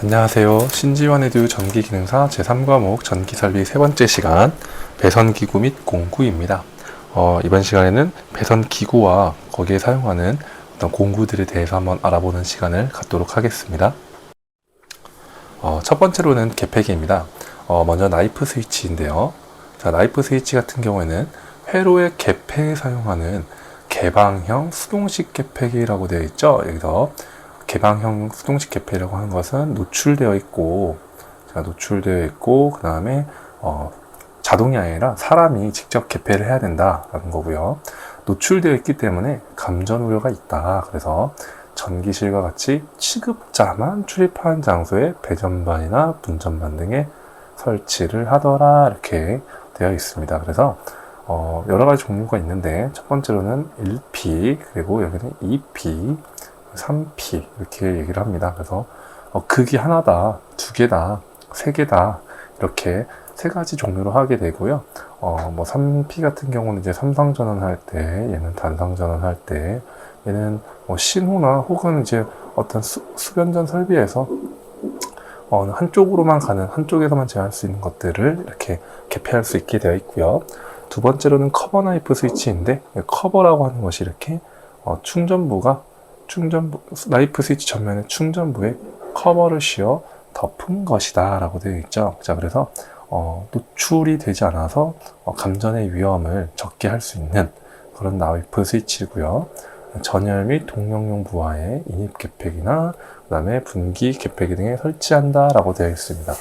안녕하세요. 신지원에듀 전기기능사 제3과목 전기설비 세 번째 시간 배선기구 및 공구입니다. 이번 시간에는 배선기구와 거기에 사용하는 어떤 공구들에 대해서 한번 알아보는 시간을 갖도록 하겠습니다. 첫 번째로는 개폐기입니다. 먼저 나이프 스위치인데요. 자, 나이프 스위치 같은 경우에는 회로의 개폐에 사용하는 개방형 수동식 개폐기라고 되어 있죠. 여기서 개방형 수동식 개폐라고 하는 것은 노출되어 있고, 그 다음에 자동이 아니라 사람이 직접 개폐를 해야 된다라는 거고요. 노출되어 있기 때문에 감전 우려가 있다. 그래서 전기실과 같이 취급자만 출입하는 장소에 배전반이나 분전반 등에 설치를 하더라, 이렇게 되어 있습니다. 그래서 여러 가지 종류가 있는데, 첫 번째로는 1P, 그리고 여기는 2P, 3P 이렇게 얘기를 합니다. 그래서 극이 하나다, 두 개다, 세 개다, 이렇게 세 가지 종류로 하게 되고요. 3P 같은 경우는 이제 삼상전원 할 때, 얘는 단상전원 할 때, 얘는 신호나 혹은 이제 어떤 수변전 설비에서 한쪽으로만 가는, 한쪽에서만 제어할 수 있는 것들을 이렇게 개폐할 수 있게 되어 있고요. 두 번째로는 커버 나이프 스위치인데, 커버라고 하는 것이 이렇게 나이프 스위치 전면에 충전부에 커버를 씌워 덮은 것이다 라고 되어 있죠. 자, 그래서 노출이 되지 않아서 감전의 위험을 적게 할 수 있는 그런 나이프 스위치고요. 전열 및 동력용 부하에 인입 개폐기나 그 다음에 분기 개폐기 등에 설치한다 라고 되어 있습니다.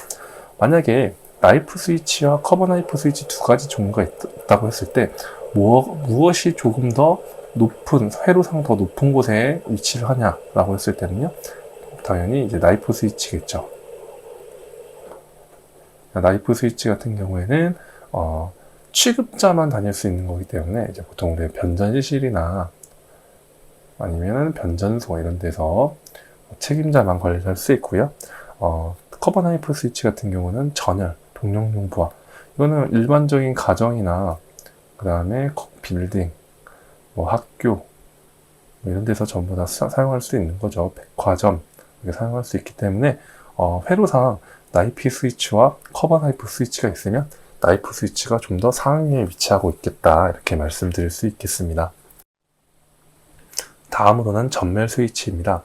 만약에 나이프 스위치와 커버 나이프 스위치 두 가지 종류가 있다고 했을 때 무엇이 조금 더 높은, 회로상 더 높은 곳에 위치를 하냐라고 했을 때는요, 당연히 이제 나이프 스위치겠죠. 나이프 스위치 같은 경우에는 취급자만 다닐 수 있는 거기 때문에 이제 보통 우리 변전실이나 아니면 변전소 이런 데서 책임자만 관리할 수 있고요. 커버 나이프 스위치 같은 경우는 전열, 동력용 부하, 이거는 일반적인 가정이나 그 다음에 빌딩, 학교 이런 데서 전부 다 사용할 수 있는 거죠. 백화점 이렇게 사용할 수 있기 때문에 회로상 나이프 스위치와 커버 나이프 스위치가 있으면 나이프 스위치가 좀 더 상위에 위치하고 있겠다, 이렇게 말씀드릴 수 있겠습니다. 다음으로는 전멸 스위치입니다.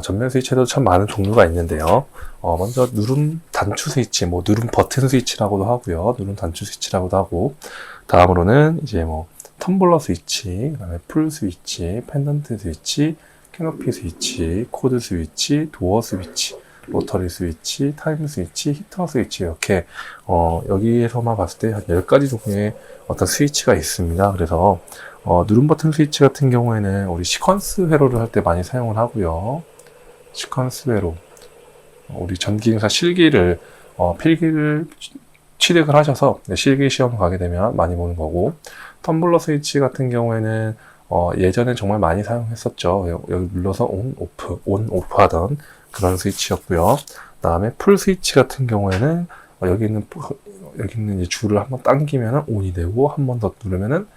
전멸 스위치에도 참 많은 종류가 있는데요. 먼저 누름 단추 스위치, 누름 버튼 스위치라고도 하고요. 누름 단추 스위치라고도 하고, 다음으로는 이제 텀블러 스위치, 그다음에 풀 스위치, 펜던트 스위치, 캐노피 스위치, 코드 스위치, 도어 스위치, 로터리 스위치, 타임 스위치, 히터 스위치, 이렇게 여기에서만 봤을 때 한 10가지 종류의 어떤 스위치가 있습니다. 그래서 누름 버튼 스위치 같은 경우에는 우리 시퀀스 회로를 할 때 많이 사용을 하고요. 시퀀스 회로, 우리 전기기능사 실기를 필기를 취득을 하셔서 실기 시험 가게 되면 많이 보는 거고, 텀블러 스위치 같은 경우에는 예전에 정말 많이 사용했었죠. 여기 눌러서 온 오프 하던 그런 스위치였고요. 그 다음에 풀 스위치 같은 경우에는 여기 있는 이제 줄을 한번 당기면 온이 되고, 한 번 더 누르면은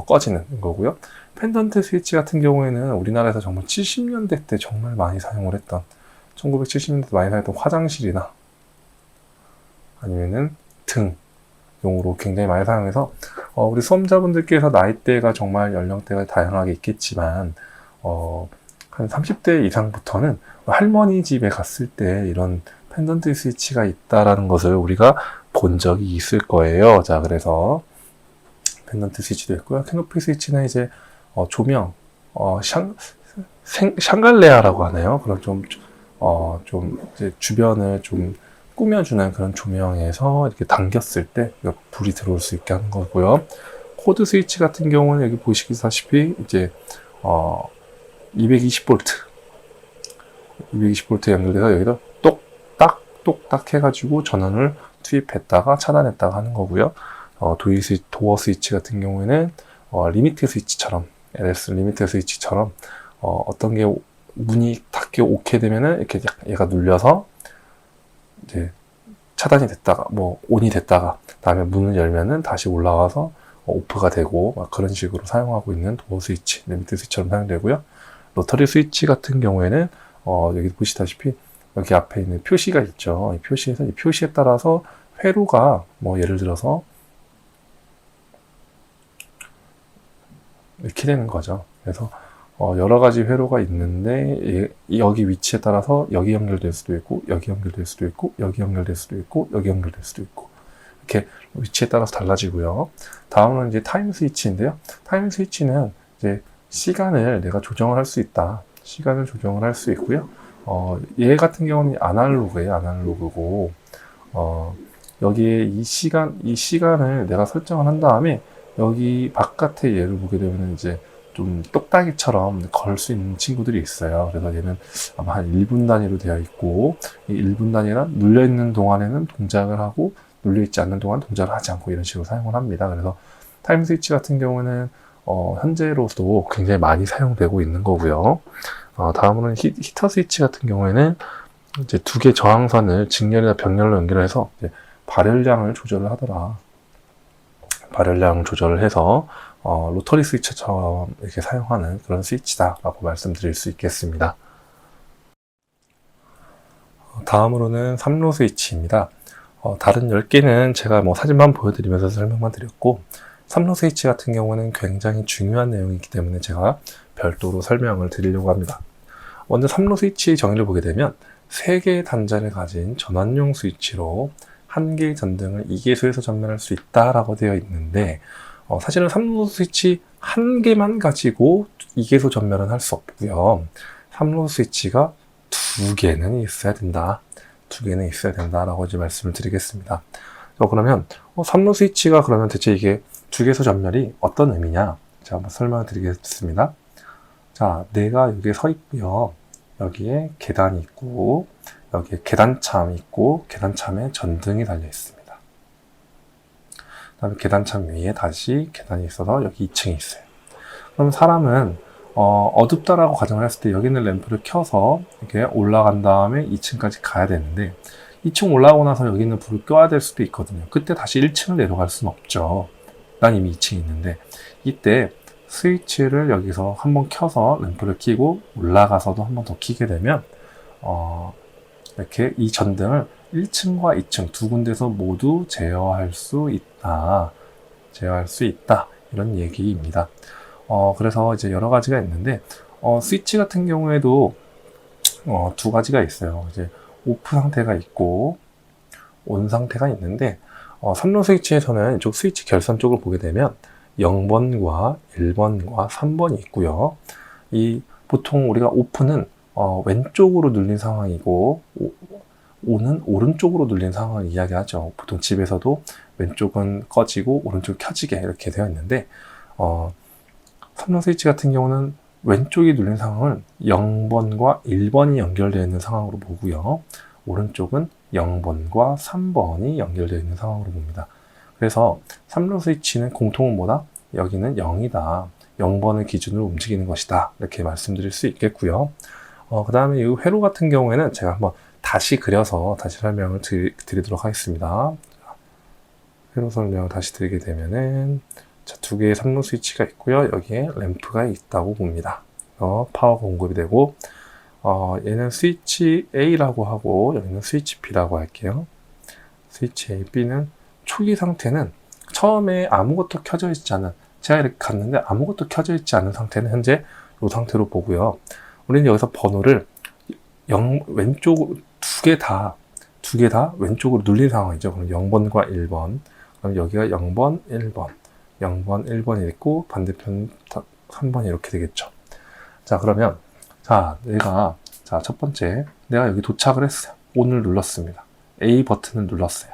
꺼지는 거고요. 펜던트 스위치 같은 경우에는 우리나라에서 정말 70년대 때 정말 많이 사용을 했던, 1970년대 때 많이 사용했던 화장실이나 아니면은 등 용으로 굉장히 많이 사용해서 우리 수험자분들께서 나이대가 정말 연령대가 다양하게 있겠지만 한 30대 이상부터는 할머니 집에 갔을 때 이런 펜던트 스위치가 있다라는 것을 우리가 본 적이 있을 거예요. 자, 그래서 펜던트 스위치도 있고요. 캐노피 스위치는 이제 조명, 샹갈레아라고 하나요? 그런 좀 이제 주변을 좀 꾸며주는 그런 조명에서 이렇게 당겼을 때 불이 들어올 수 있게 하는 거고요. 코드 스위치 같은 경우는 여기 보시다시피 이제 220V 연결돼서 여기다 똑딱 해가지고 전원을 투입했다가 차단했다가 하는 거고요. 도어 스위치 같은 경우에는 리미트 스위치처럼, LS 리미트 스위치처럼 어떤 게 문이 닫기 오케이 되면은 이렇게 얘가 눌려서 이제 차단이 됐다가 온이 됐다가 다음에 문을 열면은 다시 올라와서 오프가 되고, 그런 식으로 사용하고 있는 도어 스위치, 리미트 스위치처럼 사용되고요. 로터리 스위치 같은 경우에는 여기 보시다시피 여기 앞에 있는 표시가 있죠. 이 표시에서 이 표시에 따라서 회로가 뭐 예를 들어서 이렇게 되는 거죠. 그래서 여러 가지 회로가 있는데 여기 위치에 따라서 여기 연결될 수도 있고 여기 연결될 수도 있고 여기 연결될 수도 있고 여기 연결될 수도 있고 이렇게 위치에 따라서 달라지고요. 다음은 이제 타임 스위치인데요. 타임 스위치는 이제 시간을 내가 조정을 할 수 있다. 시간을 조정을 할 수 있고요. 얘 같은 경우는 아날로그예요. 아날로그고 여기에 이 시간을 내가 설정을 한 다음에 여기 바깥에 얘를 보게 되면 이제 좀 똑딱이처럼 걸 수 있는 친구들이 있어요. 그래서 얘는 아마 한 1분 단위로 되어 있고, 이 1분 단위란 눌려있는 동안에는 동작을 하고, 눌려있지 않는 동안 동작을 하지 않고 이런 식으로 사용을 합니다. 그래서 타임 스위치 같은 경우는 현재로서도 굉장히 많이 사용되고 있는 거고요. 다음으로는 히터 스위치 같은 경우에는 이제 두 개 저항선을 직렬이나 병렬로 연결해서 이제 발열량을 조절을 하더라. 발열량 조절을 해서 로터리 스위치처럼 이렇게 사용하는 그런 스위치다라고 말씀드릴 수 있겠습니다. 다음으로는 3로 스위치입니다. 다른 10개는 제가 뭐 사진만 보여드리면서 설명만 드렸고 3로 스위치 같은 경우는 굉장히 중요한 내용이기 때문에 제가 별도로 설명을 드리려고 합니다. 먼저 3로 스위치의 정의를 보게 되면 3개의 단자를 가진 전환용 스위치로 한 개의 전등을 2개소에서 전면할 수 있다라고 되어 있는데 사실은 3로 스위치 한 개만 가지고 2개소 전면은 할 수 없고요. 3로 스위치가 2개는 있어야 된다. 2개는 있어야 된다라고 이제 말씀을 드리겠습니다. 그러면 3로 스위치가 그러면 대체 이게 2개소 전멸이 어떤 의미냐? 제가 한번 설명을 드리겠습니다. 자, 내가 여기에 서 있고요. 여기에 계단이 있고 여기에 계단참이 있고 계단참에 전등이 달려 있습니다. 그 다음에 계단참 위에 다시 계단이 있어서 여기 2층이 있어요. 그럼 사람은 어둡다라고 가정을 했을 때 여기 있는 램프를 켜서 이렇게 올라간 다음에 2층까지 가야 되는데 2층 올라오고 나서 여기 있는 불을 껴야 될 수도 있거든요. 그때 다시 1층을 내려갈 수는 없죠. 난 이미 2층에 있는데 이때 스위치를 여기서 한번 켜서 램프를 켜고 올라가서도 한번 더 켜게 되면 이렇게 이 전등을 1층과 2층 두 군데서 모두 제어할 수 있다. 제어할 수 있다. 이런 얘기입니다. 그래서 이제 여러 가지가 있는데, 스위치 같은 경우에도, 두 가지가 있어요. 이제 오프 상태가 있고, 온 상태가 있는데, 3로 스위치에서는 이쪽 스위치 결선 쪽을 보게 되면 0번과 1번과 3번이 있고요. 보통 우리가 오프는 왼쪽으로 눌린 상황이고 온은 오른쪽으로 눌린 상황을 이야기하죠. 보통 집에서도 왼쪽은 꺼지고 오른쪽은 켜지게 이렇게 되어 있는데 3로 스위치 같은 경우는 왼쪽이 눌린 상황을 0번과 1번이 연결되어 있는 상황으로 보고요. 오른쪽은 0번과 3번이 연결되어 있는 상황으로 봅니다. 그래서 3로 스위치는 공통은 뭐다? 여기는 0이다. 0번을 기준으로 움직이는 것이다. 이렇게 말씀드릴 수 있겠고요. 그 다음에 이 회로 같은 경우에는 제가 한번 다시 그려서 다시 설명을 드리도록 하겠습니다. 회로 설명을 다시 드리게 되면은 자, 두 개의 3로 스위치가 있고요. 여기에 램프가 있다고 봅니다. 파워가 공급이 되고 얘는 스위치 A라고 하고 여기는 스위치 B라고 할게요. 스위치 A, B는 초기 상태는 처음에 아무것도 켜져 있지 않은 제가 이렇게 갔는데 아무것도 켜져 있지 않은 상태는 현재 이 상태로 보고요. 우리는 여기서 번호를 왼쪽 두 개 다 왼쪽으로 눌린 상황이죠. 그럼 0번과 1번. 그럼 여기가 0번, 1번. 0번, 1번이 있고 반대편 3번이 이렇게 되겠죠. 자, 그러면 첫 번째 내가 여기 도착을 했어요. ON을 눌렀습니다. A 버튼을 눌렀어요.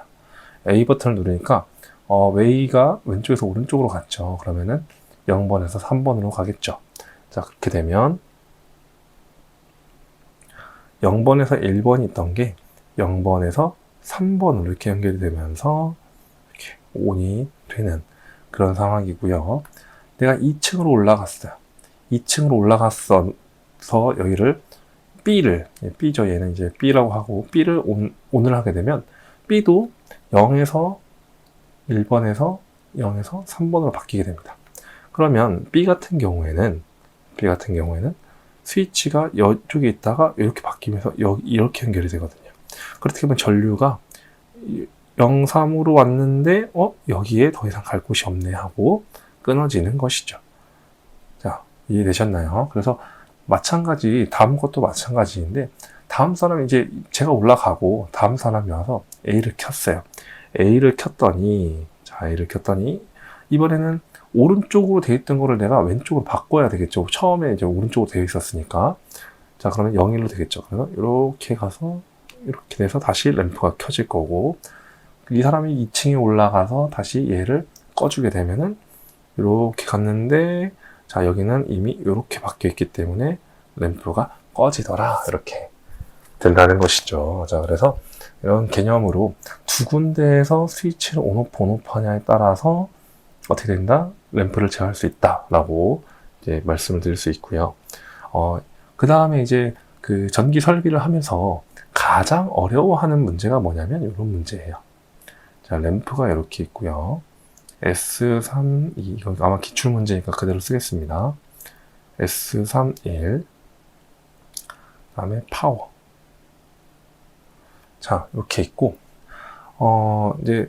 A 버튼을 누르니까 웨이가 왼쪽에서 오른쪽으로 갔죠. 그러면은 0번에서 3번으로 가겠죠. 자, 그렇게 되면 0번에서 1번이 있던 게 0번에서 3번으로 이렇게 연결이 되면서 이렇게 ON이 되는 그런 상황이고요. 내가 2층으로 올라갔어요. 2층으로 올라갔어 여기를 B죠. 얘는 이제 B라고 하고 B를 ON을 하게 되면 B도 0에서 1번에서 3번으로 바뀌게 됩니다. 그러면 B 같은 경우에는 스위치가 이쪽에 있다가 이렇게 바뀌면서 이렇게 연결이 되거든요. 그렇게 하면 전류가 0, 3으로 왔는데 여기에 더 이상 갈 곳이 없네 하고 끊어지는 것이죠. 자, 이해되셨나요? 그래서 마찬가지, 다음 것도 마찬가지인데, 다음 사람이 이제 제가 올라가고 다음 사람이 와서 A를 켰어요. A를 켰더니 이번에는 오른쪽으로 되어 있던 거를 내가 왼쪽으로 바꿔야 되겠죠. 처음에 이제 오른쪽으로 되어 있었으니까. 자, 그러면 0일로 되겠죠. 그래서 이렇게 가서 이렇게 돼서 다시 램프가 켜질 거고, 이 사람이 2층에 올라가서 다시 얘를 꺼주게 되면은 이렇게 갔는데, 자, 여기는 이미 이렇게 바뀌어 있기 때문에 램프가 꺼지더라. 이렇게 된다는 것이죠. 자, 그래서 이런 개념으로 두 군데에서 스위치를 온오프 하냐에 따라서 어떻게 된다? 램프를 제어할 수 있다라고 이제 말씀을 드릴 수 있고요. 그 다음에 이제 그 전기 설비를 하면서 가장 어려워하는 문제가 뭐냐면 이런 문제예요. 자, 램프가 이렇게 있고요. S32, 이거 아마 기출 문제니까 그대로 쓰겠습니다. S31, 그 다음에 파워. 자, 이렇게 있고, 이제,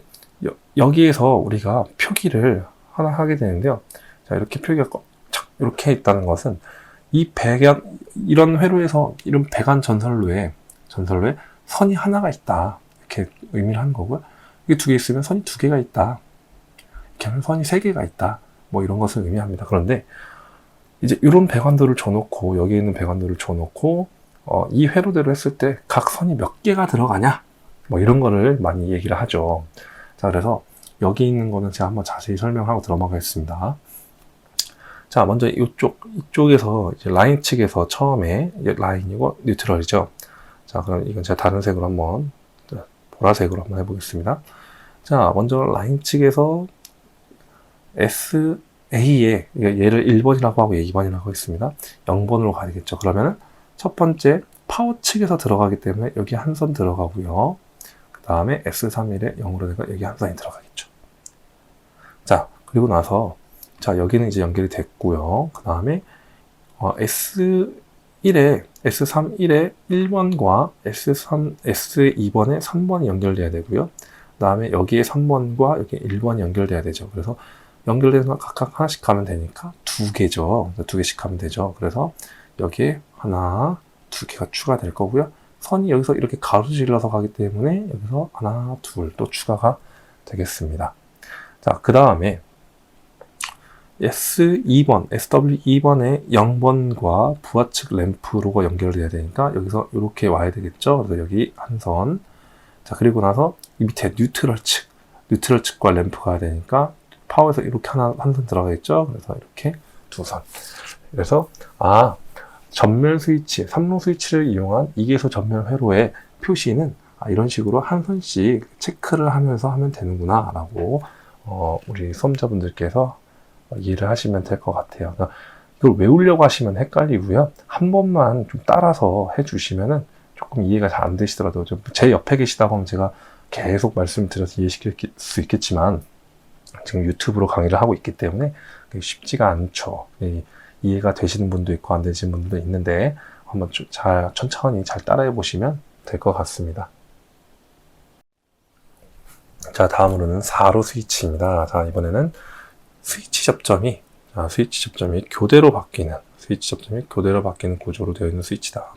여기에서 우리가 표기를 하나 하게 되는데요. 자, 이렇게 표기가 이렇게 있다는 것은, 이런 회로에서, 이런 배관 전선로에 선이 하나가 있다. 이렇게 의미를 하는 거고요. 이게 두 개 있으면 선이 두 개가 있다. 이렇게 하면 선이 세 개가 있다. 뭐 이런 것을 의미합니다. 그런데, 이제 이런 배관도를 줘놓고, 여기 있는 배관도를 줘놓고, 이 회로대로 했을 때 각 선이 몇 개가 들어가냐? 뭐 이런 거를 많이 얘기를 하죠. 자, 그래서 여기 있는 거는 제가 한번 자세히 설명하고 들어가겠습니다. 자, 먼저 이쪽에서 이제 라인 측에서 처음에 라인이고 뉴트럴이죠. 자, 그럼 이건 제가 다른 색으로 한번, 보라색으로 한번 해보겠습니다. 자, 먼저 라인 측에서 SA에, 얘를 1번이라고 하고 2번이라고 하고 있습니다. 0번으로 가야 되겠죠. 그러면은 첫 번째 파워 측에서 들어가기 때문에 여기 한 선 들어가고요. 그 다음에 S31에 0으로 되고 여기 한 선이 들어가겠죠. 자, 그리고 나서 자, 여기는 이제 연결이 됐고요. 그 다음에 S1에 S31에 1번과 S2번에 3번이 연결돼야 되고요. 그 다음에 여기에 3번과 여기 1번이 연결돼야 되죠. 그래서 연결돼서 각각 하나씩 가면 되니까 두 개죠. 두 개씩 가면 되죠. 그래서 여기에 하나, 두 개가 추가될 거고요. 선이 여기서 이렇게 가로질러서 가기 때문에 여기서 하나, 둘 또 추가가 되겠습니다. 자, 그 다음에 S2번, SW2번에 0번과 부하측 램프로가 연결돼야 되니까 여기서 이렇게 와야 되겠죠. 그래서 여기 한 선. 자, 그리고 나서 이 밑에 뉴트럴 측과 램프 가야 되니까 파워에서 이렇게 한 선 들어가겠죠. 그래서 이렇게 두 선. 그래서 전멸 스위치, 3로 스위치를 이용한 2개소 전멸 회로의 표시는 이런 식으로 한 선씩 체크를 하면서 하면 되는구나 라고 우리 수험자분들께서 이해를 하시면 될 것 같아요. 그러니까 이걸 외우려고 하시면 헷갈리고요. 한 번만 좀 따라서 해주시면은 조금 이해가 잘 안 되시더라도 제 옆에 계시다고 하면 제가 계속 말씀드려서 이해시킬 수 있겠지만 지금 유튜브로 강의를 하고 있기 때문에 쉽지가 않죠. 이해가 되시는 분도 있고 안 되시는 분도 있는데 한번 천천히 잘 따라해 보시면 될 것 같습니다. 자, 다음으로는 4로 스위치입니다. 자, 이번에는 스위치 접점이 교대로 바뀌는 구조로 되어 있는 스위치다.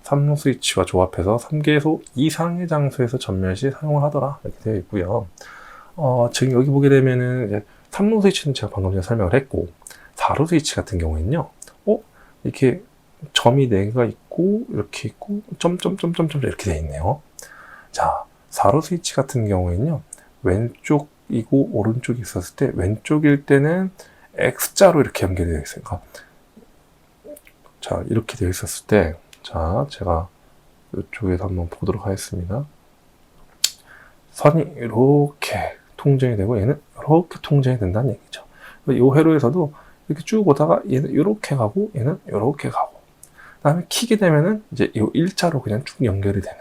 3로 스위치와 조합해서 3개소 이상의 장소에서 전멸 시 사용을 하더라. 이렇게 되어 있고요. 지금 여기 보게 되면은 이제 3로 스위치는 제가 방금 전에 설명을 했고 4로 스위치 같은 경우에는요. 이렇게 점이 4개가 있고 이렇게 있고 점점점점점 이렇게 되어 있네요. 자, 4로 스위치 같은 경우에는요. 왼쪽이고 오른쪽이 있었을 때 왼쪽일 때는 X자로 이렇게 연결이 되어 있어요. 자, 이렇게 되어 있었을 때 자, 제가 이쪽에서 한번 보도록 하겠습니다. 선이 이렇게 통정이 되고 얘는 이렇게 통정이 된다는 얘기죠. 이 회로에서도 이렇게 쭉 오다가 얘는 이렇게 가고 얘는 이렇게 가고 그 다음에 키게 되면은 이제 이 일자로 그냥 쭉 연결이 되는.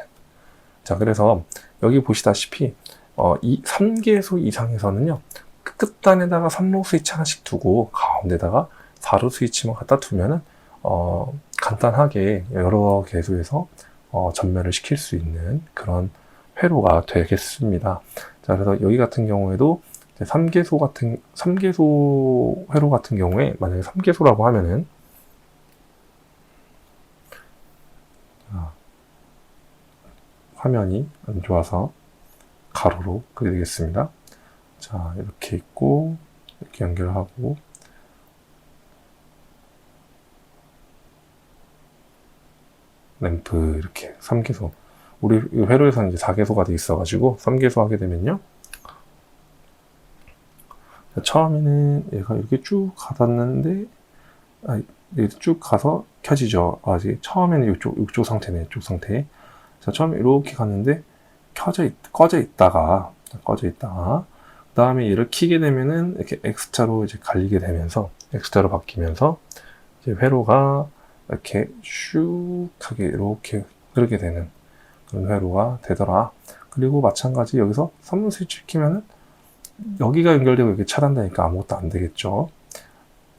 자, 그래서 여기 보시다시피 이 3개소 이상에서는요 끝단에다가 3로 스위치 하나씩 두고 가운데다가 4로 스위치만 갖다 두면은 간단하게 여러 개소에서 전멸을 시킬 수 있는 그런 회로가 되겠습니다. 자, 그래서 여기 같은 경우에도 3개소 회로 같은 경우에 만약에 3개소라고 하면은 화면이 안 좋아서 가로로 그리겠습니다. 자, 이렇게 있고 이렇게 연결하고 램프 이렇게 3개소, 우리 회로에서는 이제 4개소가 돼 있어가지고 3개소 하게 되면요, 처음에는 얘가 이렇게 쭉 가닿는데 쭉 가서 켜지죠. 아직 처음에는 이쪽 상태네, 이쪽 상태. 자, 처음에 이렇게 갔는데 꺼져 있다가 그 다음에 얘를 키게 되면은 이렇게 X자로 이제 갈리게 되면서 X자로 바뀌면서 이제 회로가 이렇게 슉하게 이렇게 흐르게 되는 그런 회로가 되더라. 그리고 마찬가지 여기서 삼루 스위치 키면은 여기가 연결되고 여기 차단되니까 아무것도 안 되겠죠.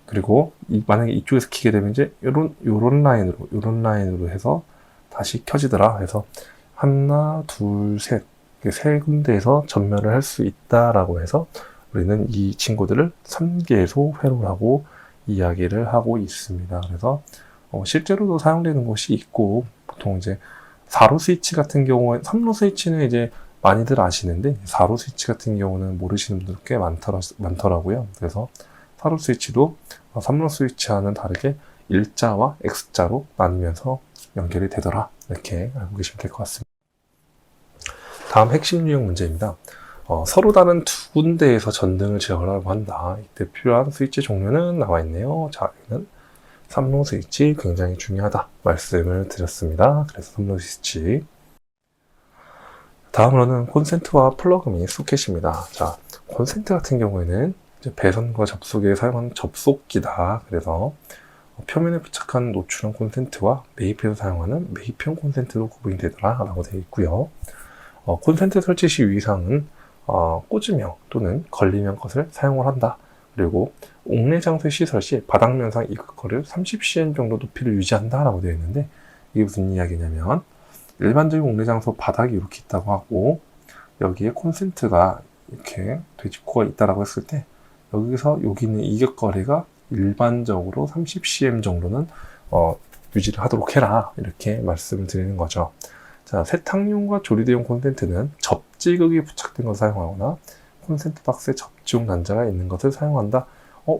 그리고 만약에 이쪽에서 키게 되면 이제 요런 라인으로 해서 다시 켜지더라. 그래서 하나, 둘, 셋, 세 군데에서 전멸을 할 수 있다라고 해서 우리는 이 친구들을 3개소 회로라고 이야기를 하고 있습니다. 그래서 실제로도 사용되는 것이 있고, 보통 이제 4로 스위치 같은 경우에 3로 스위치는 이제 많이들 아시는데 4로 스위치 같은 경우는 모르시는 분들 꽤 많더라고요. 그래서 4로 스위치도 3로 스위치와는 다르게 일자와 X자로 나뉘면서 연결이 되더라. 이렇게 알고 계시면 될 것 같습니다. 다음 핵심 유형 문제입니다. 서로 다른 두 군데에서 전등을 제어하려고 한다. 이때 필요한 스위치 종류는 나와 있네요. 자, 여기는 3로 스위치 굉장히 중요하다 말씀을 드렸습니다. 그래서 3로 스위치. 다음으로는 콘센트와 플러그 및 소켓입니다. 자, 콘센트 같은 경우에는 이제 배선과 접속에 사용하는 접속기다. 그래서 표면에 부착한 노출형 콘센트와 매입해서 사용하는 매입형 콘센트로 구분이 되더라 라고 되어 있고요. 콘센트 설치 시 유의사항은 꽂으면 또는 걸리면 것을 사용을 한다. 그리고 옥내 장소에 시설 시 바닥 면상 이극거리를 30cm 정도 높이를 유지한다 라고 되어 있는데, 이게 무슨 이야기냐면 일반적인 옥내 장소 바닥이 이렇게 있다고 하고 여기에 콘센트가 이렇게 돼지코가 있다라고 했을 때 여기서 여기 있는 이격거리가 일반적으로 30cm 정도는 유지를 하도록 해라, 이렇게 말씀을 드리는 거죠. 자, 세탁용과 조리대용 콘센트는 접지극이 부착된 것을 사용하거나 콘센트 박스에 접지용 단자가 있는 것을 사용한다.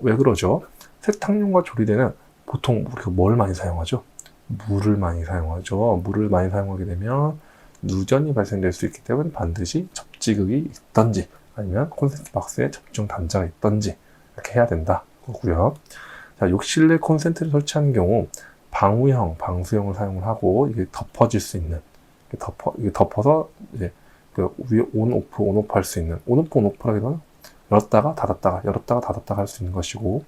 왜 그러죠? 세탁용과 조리대는 보통 우리가 뭘 많이 사용하죠? 물을 많이 사용하죠. 물을 많이 사용하게 되면 누전이 발생될 수 있기 때문에 반드시 접지극이 있던지 아니면 콘센트 박스에 접지용 단자가 있던지 이렇게 해야 된다 거고요. 자, 욕실 내 콘센트를 설치하는 경우 방수형을 사용을 하고 이게 덮어질 수 있는, 이게 덮어서 이제 그 위에 온오프 할 수 있는, 온오프라기보다는 열었다가 닫았다가 할 수 있는 것이고,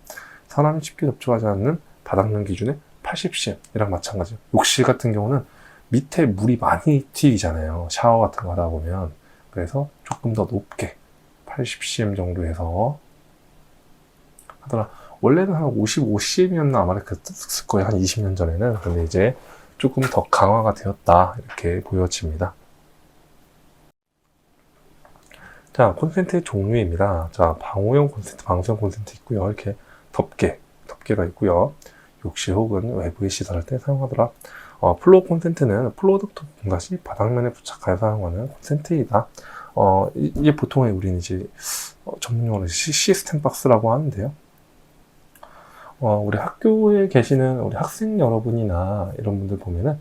사람이 쉽게 접촉하지 않는 바닥면 기준의 80cm이랑 마찬가지예요. 욕실 같은 경우는 밑에 물이 많이 튀기잖아요. 샤워 같은 거 하다 보면. 그래서 조금 더 높게 80cm 정도 해서 하더라. 원래는 한 55cm이었나 아마 그랬을 거예요. 한 20년 전에는. 근데 이제 조금 더 강화가 되었다, 이렇게 보여집니다. 자, 콘센트의 종류입니다. 자, 방호용 콘센트, 방수형 콘센트 있고요. 이렇게 덮개가 있고요. 욕실 혹은 외부에 시설할 때 사용하더라. 플로어 콘센트는 플로어 덕트 분갓이 바닥면에 부착하여 사용하는 콘센트이다. 이게 보통의 우리는 이제 전문용어로 시스템 박스라고 하는데요. 우리 학교에 계시는 우리 학생 여러분이나 이런 분들 보면은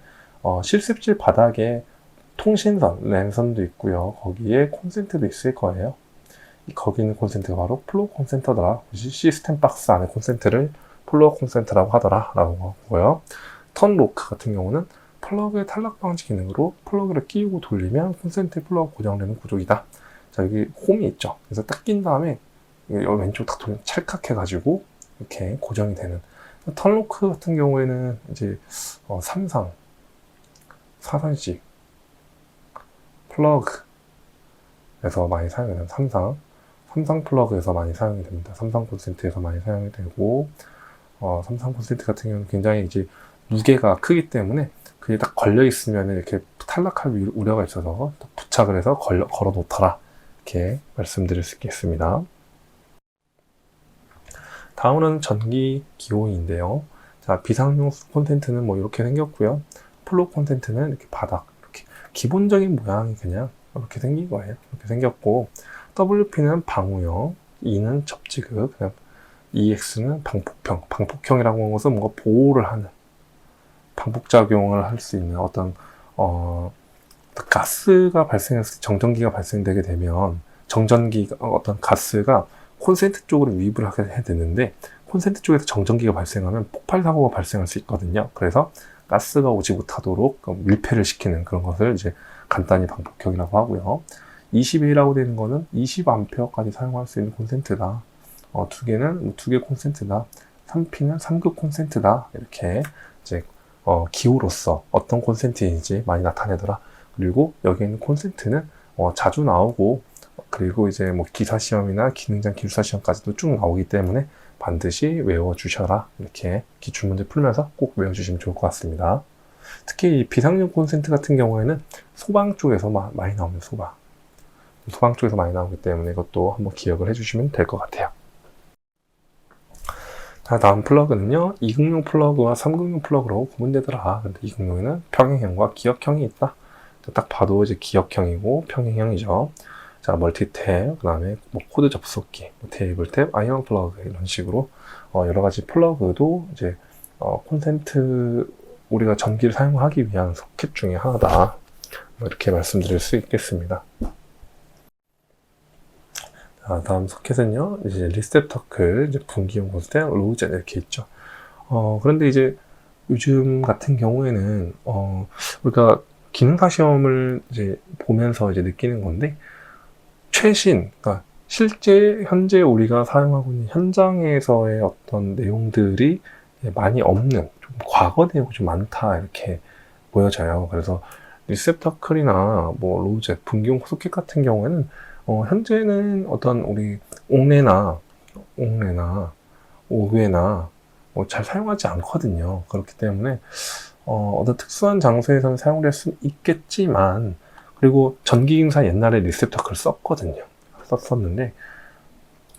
실습실 바닥에 통신선, 랜선도 있고요. 거기에 콘센트도 있을 거예요. 거기 있는 콘센트가 바로 플로어 콘센터더라. 시스템 박스 안에 콘센트를 플로어 콘센트라고 하더라 라고 하고요. 턴 로크 같은 경우는 플러그의 탈락 방지 기능으로 플러그를 끼우고 돌리면 콘센트 플러그 고정되는 구조이다. 자, 여기 홈이 있죠. 그래서 딱 낀 다음에 왼쪽 딱 돌리면 찰칵해가지고 이렇게 고정이 되는. 턴 로크 같은 경우에는 이제 삼성, 사선식 플러그에서 많이 사용이 됩니다. 삼성 플러그에서 많이 사용이 됩니다. 삼성 콘센트에서 많이 사용이 되고, 삼성 콘센트 같은 경우는 굉장히 이제 무게가 크기 때문에 그게 딱 걸려 있으면 이렇게 탈락할 우려가 있어서 부착을 해서 걸어 놓더라. 이렇게 말씀드릴 수 있겠습니다. 다음은 전기 기호인데요. 자, 비상용 콘센트는 뭐 이렇게 생겼고요. 플로우 콘센트는 이렇게 바닥, 이렇게 기본적인 모양이 그냥 이렇게 생긴 거예요. 이렇게 생겼고, WP는 방우형, E는 접지극, EX는 방폭형. 방폭형이라고 하는 것은 뭔가 보호를 하는, 방폭작용을 할 수 있는 어떤, 가스가 발생했을 때, 정전기가 발생되게 되면, 어떤 가스가 콘센트 쪽으로 유입을 하게 되는데, 콘센트 쪽에서 정전기가 발생하면 폭발 사고가 발생할 수 있거든요. 그래서 가스가 오지 못하도록 밀폐를 시키는 그런 것을 이제 간단히 방폭형이라고 하고요. 20A라고 되는 거는 20A까지 사용할 수 있는 콘센트다. 두 개 콘센트다. 3P는 3급 콘센트다. 이렇게 이제 기호로서 어떤 콘센트인지 많이 나타내더라. 그리고 여기 있는 콘센트는 자주 나오고, 그리고 이제 뭐 기사 시험이나 기능장 기술사 시험까지도 쭉 나오기 때문에 반드시 외워주셔라. 이렇게 기출문제 풀면서 꼭 외워주시면 좋을 것 같습니다. 특히 이 비상용 콘센트 같은 경우에는 소방 쪽에서 많이 나옵니다. 소방 쪽에서 많이 나오기 때문에 이것도 한번 기억을 해주시면 될 것 같아요. 자, 다음 플러그는요, 2극용 플러그와 3극용 플러그로 구분되더라. 근데 2극용에는 평행형과 기역형이 있다. 딱 봐도 이제 기역형이고 평행형이죠. 자, 멀티탭, 그 다음에 뭐 코드 접속기, 테이블 탭, 아이언 플러그 이런 식으로 여러 가지 플러그도 이제 콘센트 우리가 전기를 사용하기 위한 소켓 중에 하나다. 이렇게 말씀드릴 수 있겠습니다. 자, 다음 소켓은요, 이제 리셉터클, 이제 분기용 콘센트, 로우젠 이렇게 있죠. 그런데 이제 요즘 같은 경우에는 우리가 기능사 시험을 이제 보면서 이제 느끼는 건데, 그러니까 실제 현재 우리가 사용하고 있는 현장에서의 어떤 내용들이 많이 없는, 좀 과거 내용이 좀 많다 이렇게 보여져요. 그래서 리셉터클이나 뭐 로우젯, 분기용 소켓 같은 경우에는 현재는 어떤 우리 옥내나 오외나 잘 사용하지 않거든요. 그렇기 때문에 어떤 특수한 장소에서는 사용될 수 있겠지만, 그리고 전기기능사 옛날에 리셉터클 썼었는데,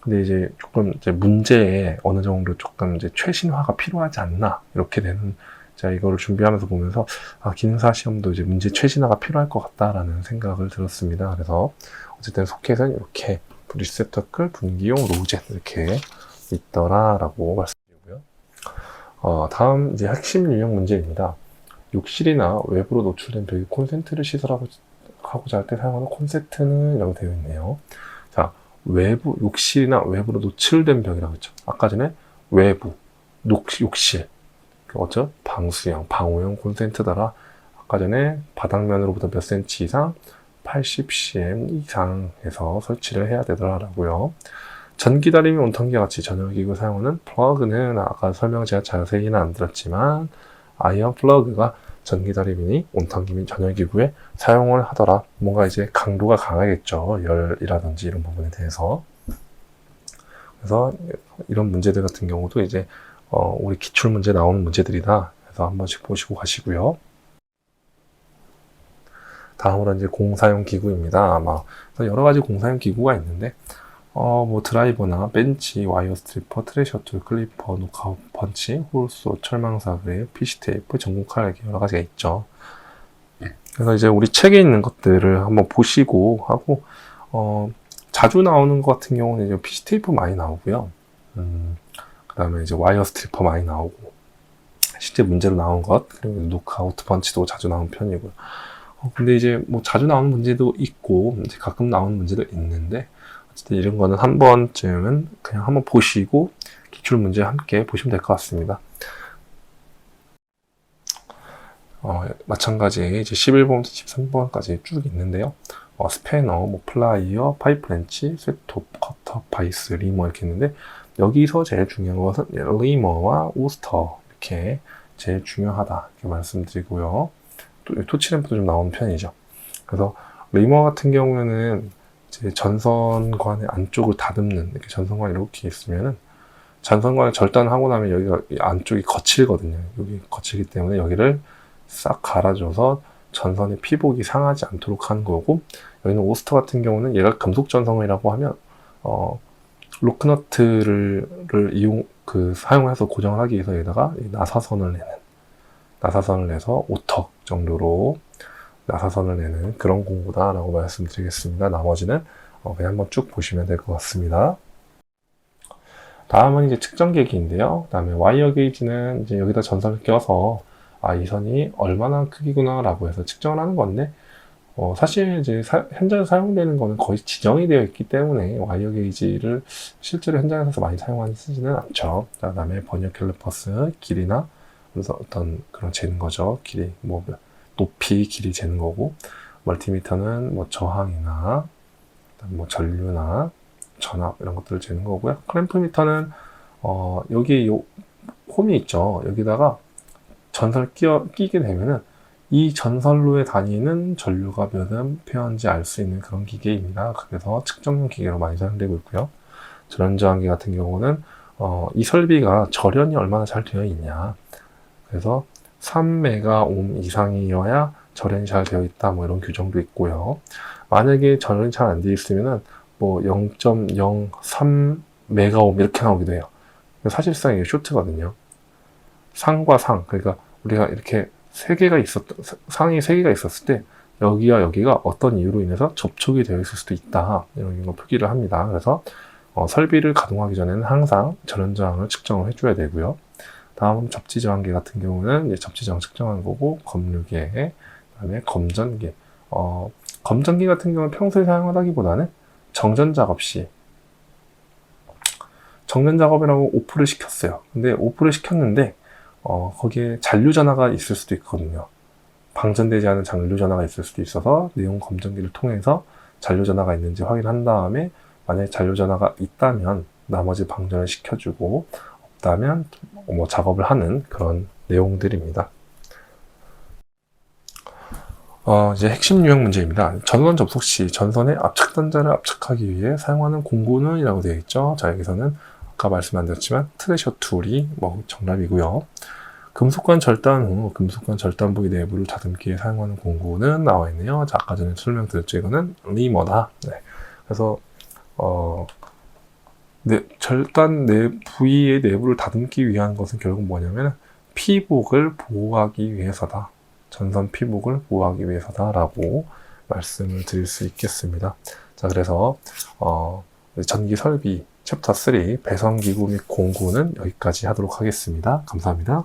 근데 이제 조금 이제 문제에 어느 정도 조금 이제 최신화가 필요하지 않나, 이렇게 되는, 제가 이거를 준비하면서 보면서, 기능사 시험도 이제 문제 최신화가 필요할 것 같다라는 생각을 들었습니다. 그래서 어쨌든 소켓은 이렇게 리셉터클, 분기용, 로우젯 이렇게 있더라라고 말씀드리고요. 다음 이제 핵심 유형 문제입니다. 욕실이나 외부로 노출된 벽에 콘센트를 시설하고자 할 때 사용하는 콘센트는 이라고 되어 있네요. 자, 욕실이나 외부로 노출된 벽이라고 했죠. 아까 전에 외부, 욕실, 방수형, 방호형 콘센트더라. 아까 전에 바닥면으로부터 몇 cm 이상, 80cm 이상에서 설치를 해야 되더라고요. 전기다리미 온턴기와 같이 전용기구 사용하는 플러그는 아까 설명 제가 자세히는 안 들었지만, 아이언 플러그가 전기다리미, 온턴기 및 전용기구에 사용을 하더라. 뭔가 이제 강도가 강하겠죠. 열이라든지 이런 부분에 대해서. 그래서 이런 문제들 같은 경우도 이제 우리 기출 문제 나오는 문제들이다. 그래서 한 번씩 보시고 가시고요. 다음으로 이제 공사용 기구입니다. 아마 여러 가지 공사용 기구가 있는데, 뭐 드라이버나 벤치, 와이어 스트리퍼, 트레셔 툴, 클리퍼, 노크아웃 펀치, 홀소, 철망사 그립, PC 테이프, 전공 칼 이렇게 여러 가지가 있죠. 그래서 이제 우리 책에 있는 것들을 한번 보시고 하고, 자주 나오는 것 같은 경우는 이제 PC 테이프 많이 나오고요. 그 다음에 이제 와이어 스트리퍼 많이 나오고, 실제 문제로 나온 것, 그리고 노크아웃 펀치도 자주 나오는 편이고요. 근데 이제 뭐 자주 나오는 문제도 있고, 이제 가끔 나오는 문제도 있는데, 어쨌든 이런 거는 한 번쯤은 그냥 한번 보시고 기출 문제 함께 보시면 될 것 같습니다. 마찬가지 이제 11번부터 13번까지 쭉 있는데요. 스패너, 뭐 플라이어, 파이프 렌치, 쇠톱, 커터, 바이스, 리머 이렇게 있는데, 여기서 제일 중요한 것은 리머와 오스터 이렇게 제일 중요하다 이렇게 말씀드리고요. 또 토치램프도 좀 나오는 편이죠. 그래서 리머 같은 경우에는 이제 전선관의 안쪽을 다듬는, 이렇게 전선관이 이렇게 있으면은 전선관을 절단하고 나면 여기가 안쪽이 거칠거든요. 여기 거칠기 때문에 여기를 싹 갈아줘서 전선의 피복이 상하지 않도록 하는 거고, 여기는 오스터 같은 경우는 얘가 금속 전선이라고 하면 로크너트를 사용해서 고정을 하기 위해서 여기다가 나사선을 내서 5턱 정도로 나사선을 내는 그런 공구다라고 말씀드리겠습니다. 나머지는 그냥 한번 쭉 보시면 될 것 같습니다. 다음은 이제 측정 계기인데요. 그다음에 와이어 게이지는 이제 여기다 전선을 껴서 이 선이 얼마나 크기구나라고 해서 측정을 하는 건데, 사실 이제 현장에서 사용되는 거는 거의 지정이 되어 있기 때문에 와이어 게이지를 실제로 현장에서 많이 사용하지는 않죠. 그다음에 버니어 캘리퍼스 길이나 그래서 어떤 그런 재는 거죠. 길이 높이 길이 재는 거고, 멀티미터는 뭐 저항이나 뭐 전류나 전압 이런 것들을 재는 거고요. 클램프 미터는 여기 요 홈이 있죠. 여기다가 전선을 끼게 되면은 이 전선로에 다니는 전류가 몇 암페어인지 알 수 있는 그런 기계입니다. 그래서 측정용 기계로 많이 사용되고 있고요. 전원저항기 같은 경우는 이 설비가 절연이 얼마나 잘 되어 있냐. 그래서 3메가옴 이상이어야 절연이 잘 되어 있다. 뭐 이런 규정도 있고요. 만약에 절연이 잘 안 되어 있으면은 뭐 0.03메가옴 이렇게 나오기도 해요. 사실상 이게 쇼트거든요. 상과 상, 그러니까 우리가 이렇게 상이 3개가 있었을 때 여기와 여기가 어떤 이유로 인해서 접촉이 되어 있을 수도 있다. 이런 거 표기를 합니다. 그래서 설비를 가동하기 전에는 항상 절연저항을 측정을 해줘야 되고요. 다음은 접지저항계 같은 경우는 이제 접지저항 측정하는 거고, 검류계, 그다음에 검전기. 검전기 같은 경우는 평소에 사용하기보다는 정전 작업 시, 정전 작업이라고 오프를 시켰어요. 근데 오프를 시켰는데 거기에 잔류 전하가 있을 수도 있거든요. 방전되지 않은 잔류 전하가 있을 수도 있어서 내용 검전기를 통해서 잔류 전하가 있는지 확인한 다음에, 만약에 잔류 전하가 있다면 나머지 방전을 시켜주고, 없다면 뭐 작업을 하는 그런 내용들입니다. 이제 핵심 유형 문제입니다. 전원 접속 시 전선의 압착 단자를 압착하기 위해 사용하는 공구는 이라고 되어 있죠. 자, 여기서는 아까 말씀 안 드렸지만 트레셔 툴이 정답이고요. 금속관 절단 후 금속관 절단 부위 내부를 다듬기 위해 사용하는 공구는 나와 있네요. 자, 아까 전에 설명드렸죠. 이거는 리머다. 네. 그래서 절단 부위의 내부를 다듬기 위한 것은 결국 뭐냐면 피복을 보호하기 위해서다. 전선 피복을 보호하기 위해서다라고 말씀을 드릴 수 있겠습니다. 자, 그래서 전기 설비 챕터 3 배선기구 및 공구는 여기까지 하도록 하겠습니다. 감사합니다.